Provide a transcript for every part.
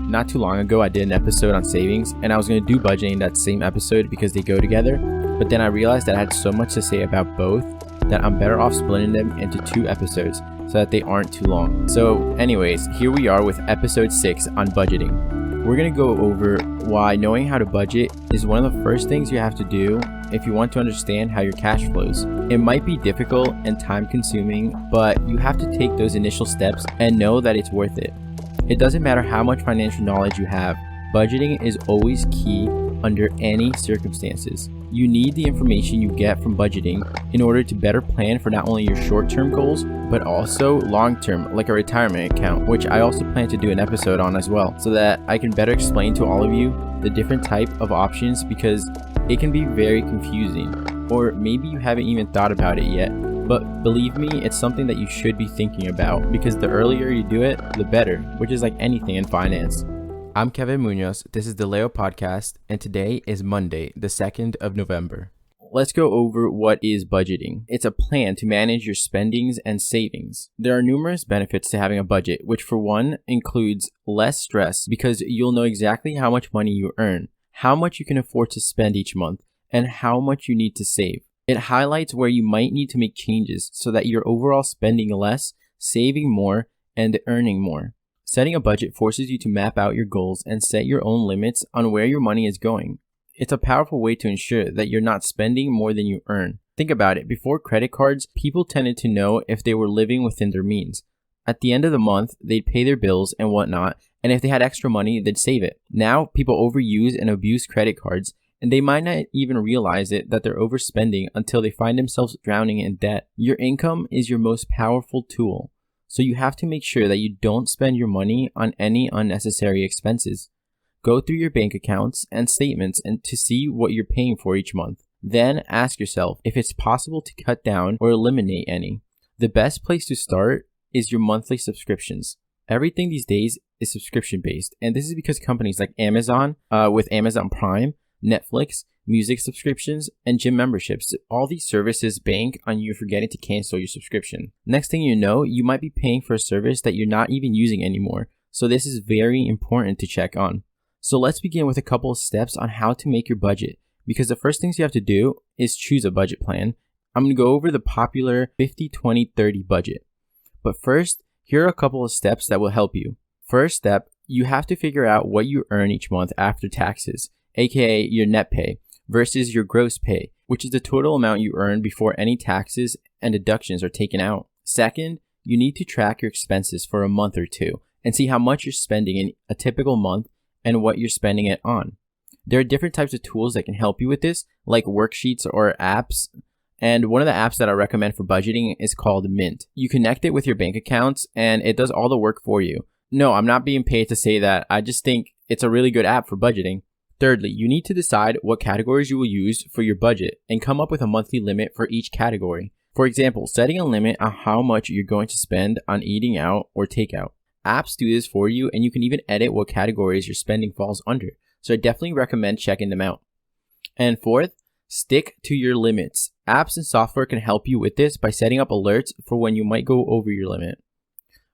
Not too long ago, I did an episode on savings, and I was going to do budgeting in that same episode because they go together, but then I realized that I had so much to say about both that I'm better off splitting them into 2 episodes so that they aren't too long. So anyways, here we are with episode 6 on budgeting. We're going to go over why knowing how to budget is one of the first things you have to do if you want to understand how your cash flows. It might be difficult and time consuming, but you have to take those initial steps and know that it's worth it. It doesn't matter how much financial knowledge you have, budgeting is always key under any circumstances. You need the information you get from budgeting in order to better plan for not only your short-term goals, but also long-term, like a retirement account, which I also plan to do an episode on as well, so that I can better explain to all of you the different type of options, because it can be very confusing, or maybe you haven't even thought about it yet. But believe me, it's something that you should be thinking about, because the earlier you do it, the better, which is like anything in finance. I'm Kevin Munoz, this is the Leo Podcast, and today is Monday, the 2nd of November. Let's go over what is budgeting. It's a plan to manage your spendings and savings. There are numerous benefits to having a budget, which for one includes less stress because you'll know exactly how much money you earn, how much you can afford to spend each month, and how much you need to save. It highlights where you might need to make changes so that you're overall spending less, saving more, and earning more. Setting a budget forces you to map out your goals and set your own limits on where your money is going. It's a powerful way to ensure that you're not spending more than you earn. Think about it. Before credit cards, people tended to know if they were living within their means. At the end of the month, they'd pay their bills and whatnot, and if they had extra money, they'd save it. Now, people overuse and abuse credit cards, and they might not even realize it that they're overspending until they find themselves drowning in debt. Your income is your most powerful tool, so you have to make sure that you don't spend your money on any unnecessary expenses. Go through your bank accounts and statements and to see what you're paying for each month. Then ask yourself if it's possible to cut down or eliminate any. The best place to start is your monthly subscriptions. Everything these days is subscription based, and this is because companies like Amazon, with Amazon Prime, Netflix, music subscriptions, and gym memberships, all these services bank on you forgetting to cancel your subscription. Next thing you know, you might be paying for a service that you're not even using anymore, so this is very important to check on. So let's begin with a couple of steps on how to make your budget, because the first things you have to do is choose a budget plan. I'm going to go over the popular 50-20-30 budget. But first, here are a couple of steps that will help you. First step, you have to figure out what you earn each month after taxes, aka your net pay, versus your gross pay, which is the total amount you earn before any taxes and deductions are taken out. Second, you need to track your expenses for a month or two and see how much you're spending in a typical month and what you're spending it on. There are different types of tools that can help you with this, like worksheets or apps. And one of the apps that I recommend for budgeting is called Mint. You connect it with your bank accounts and it does all the work for you. No, I'm not being paid to say that. I just think it's a really good app for budgeting. Thirdly, you need to decide what categories you will use for your budget and come up with a monthly limit for each category. For example, setting a limit on how much you're going to spend on eating out or takeout. Apps do this for you, and you can even edit what categories your spending falls under. So I definitely recommend checking them out. And fourth, stick to your limits. Apps and software can help you with this by setting up alerts for when you might go over your limit.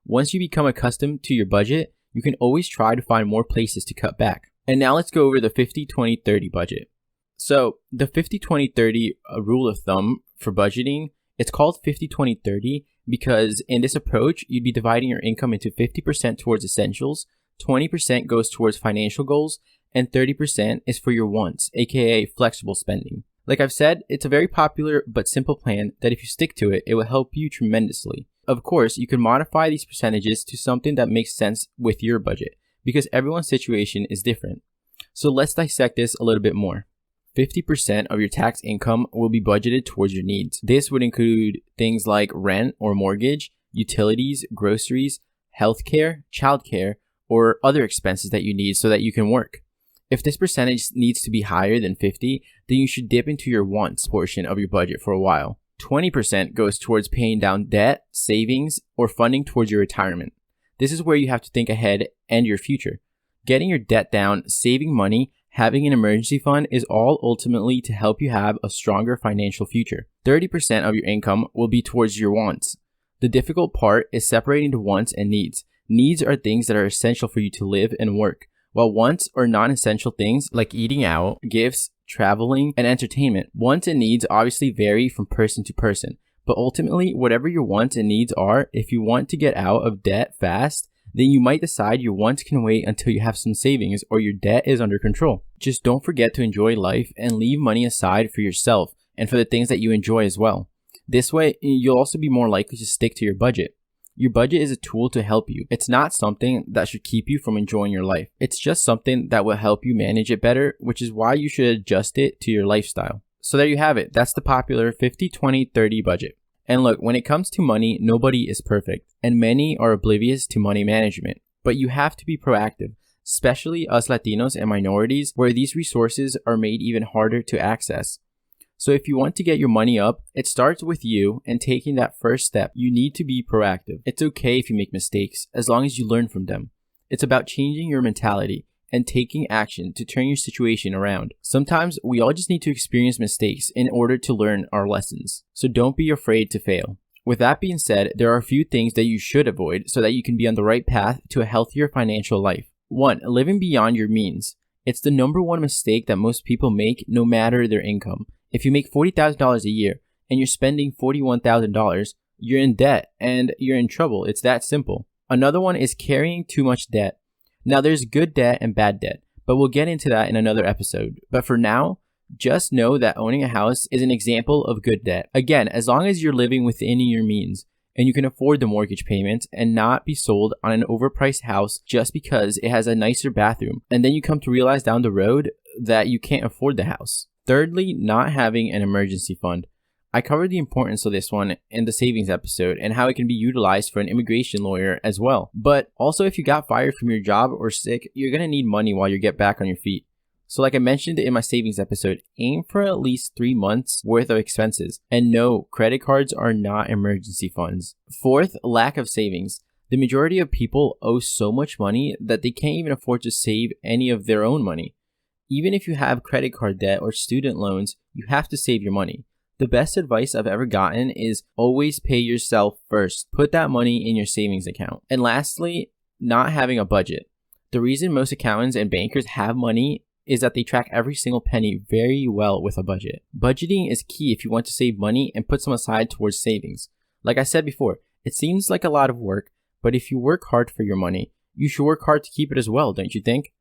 Once you become accustomed to your budget, you can always try to find more places to cut back. And now let's go over the 50-20-30 budget. So the 50-20-30 rule of thumb for budgeting, it's called 50-20-30 because in this approach, you'd be dividing your income into 50% towards essentials, 20% goes towards financial goals, and 30% is for your wants, aka flexible spending. Like I've said, it's a very popular but simple plan that if you stick to it, it will help you tremendously. Of course, you can modify these percentages to something that makes sense with your budget, because everyone's situation is different. So let's dissect this a little bit more. 50% of your tax income will be budgeted towards your needs. This would include things like rent or mortgage, utilities, groceries, healthcare, childcare, or other expenses that you need so that you can work. If this percentage needs to be higher than 50, then you should dip into your wants portion of your budget for a while. 20% goes towards paying down debt, savings, or funding towards your retirement. This is where you have to think ahead and your future. Getting your debt down, saving money, having an emergency fund is all ultimately to help you have a stronger financial future. 30% of your income will be towards your wants. The difficult part is separating the wants and needs. Needs are things that are essential for you to live and work, while wants are non-essential things like eating out, gifts, traveling, and entertainment. Wants and needs obviously vary from person to person, but ultimately, whatever your wants and needs are, if you want to get out of debt fast, then you might decide your wants can wait until you have some savings or your debt is under control. Just don't forget to enjoy life and leave money aside for yourself and for the things that you enjoy as well. This way, you'll also be more likely to stick to your budget. Your budget is a tool to help you. It's not something that should keep you from enjoying your life. It's just something that will help you manage it better, which is why you should adjust it to your lifestyle. So there you have it. That's the popular 50-20-30 budget. And look, when it comes to money, nobody is perfect, and many are oblivious to money management. But you have to be proactive, especially us Latinos and minorities, where these resources are made even harder to access. So if you want to get your money up, it starts with you and taking that first step. You need to be proactive. It's okay if you make mistakes, as long as you learn from them. It's about changing your mentality and taking action to turn your situation around. Sometimes we all just need to experience mistakes in order to learn our lessons. So don't be afraid to fail. With that being said, there are a few things that you should avoid so that you can be on the right path to a healthier financial life. 1. Living beyond your means. It's the number one mistake that most people make no matter their income. If you make $40,000 a year and you're spending $41,000, you're in debt and you're in trouble. It's that simple. Another one is carrying too much debt. Now, there's good debt and bad debt, but we'll get into that in another episode. But for now, just know that owning a house is an example of good debt. Again, as long as you're living within your means and you can afford the mortgage payments and not be sold on an overpriced house just because it has a nicer bathroom, and then you come to realize down the road that you can't afford the house. Thirdly, not having an emergency fund. I covered the importance of this one in the savings episode and how it can be utilized for an immigration lawyer as well. But also, if you got fired from your job or sick, you're going to need money while you get back on your feet. So like I mentioned in my savings episode, aim for at least 3 months worth of expenses. And no, credit cards are not emergency funds. Fourth, lack of savings. The majority of people owe so much money that they can't even afford to save any of their own money. Even if you have credit card debt or student loans, you have to save your money. The best advice I've ever gotten is always pay yourself first. Put that money in your savings account. And lastly, not having a budget. The reason most accountants and bankers have money is that they track every single penny very well with a budget. Budgeting is key if you want to save money and put some aside towards savings. Like I said before, it seems like a lot of work, but if you work hard for your money, you should work hard to keep it as well, don't you think?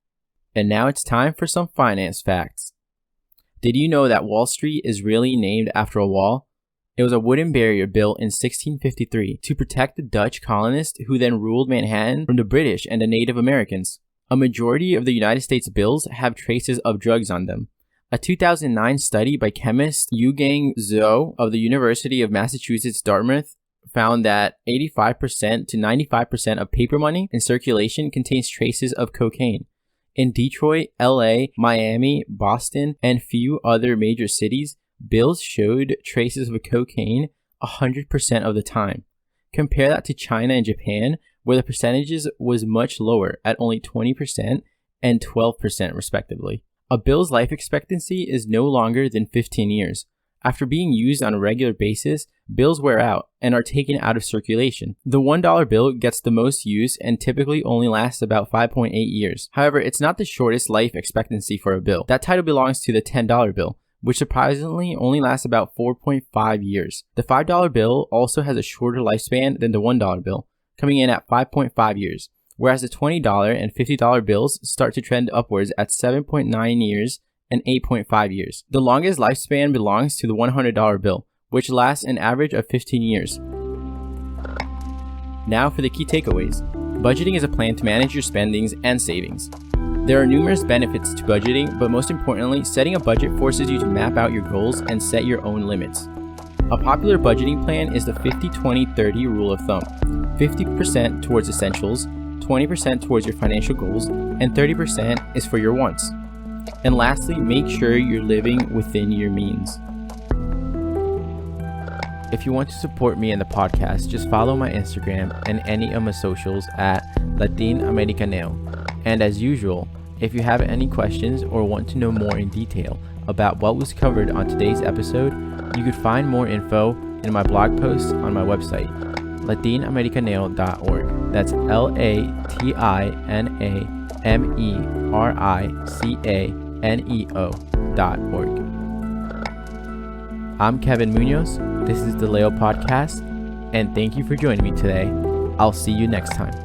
And now it's time for some finance facts. Did you know that Wall Street is really named after a wall? It was a wooden barrier built in 1653 to protect the Dutch colonists who then ruled Manhattan from the British and the Native Americans. A majority of the United States bills have traces of drugs on them. A 2009 study by chemist Yu-Gang Zhou of the University of Massachusetts Dartmouth found that 85% to 95% of paper money in circulation contains traces of cocaine. In Detroit, LA, Miami, Boston, and few other major cities, bills showed traces of cocaine 100% of the time. Compare that to China and Japan, where the percentages was much lower at only 20% and 12% respectively. A bill's life expectancy is no longer than 15 years. After being used on a regular basis, bills wear out and are taken out of circulation. The $1 bill gets the most use and typically only lasts about 5.8 years. However, it's not the shortest life expectancy for a bill. That title belongs to the $10 bill, which surprisingly only lasts about 4.5 years. The $5 bill also has a shorter lifespan than the $1 bill, coming in at 5.5 years, whereas the $20 and $50 bills start to trend upwards at 7.9 years and 8.5 years. The longest lifespan belongs to the $100 bill, which lasts an average of 15 years. Now for the key takeaways. Budgeting is a plan to manage your spendings and savings. There are numerous benefits to budgeting, but most importantly, setting a budget forces you to map out your goals and set your own limits. A popular budgeting plan is the 50-20-30 rule of thumb. 50% towards essentials, 20% towards your financial goals, and 30% is for your wants. And lastly, make sure you're living within your means. If you want to support me and the podcast, just follow my Instagram and any of my socials at LatinAmericaneo. And as usual, if you have any questions or want to know more in detail about what was covered on today's episode, you could find more info in my blog posts on my website. latinamericanale.org. That's LATINAMERICANEO.org. I'm Kevin Munoz. This is the Leo Podcast, and thank you for joining me today. I'll see you next time.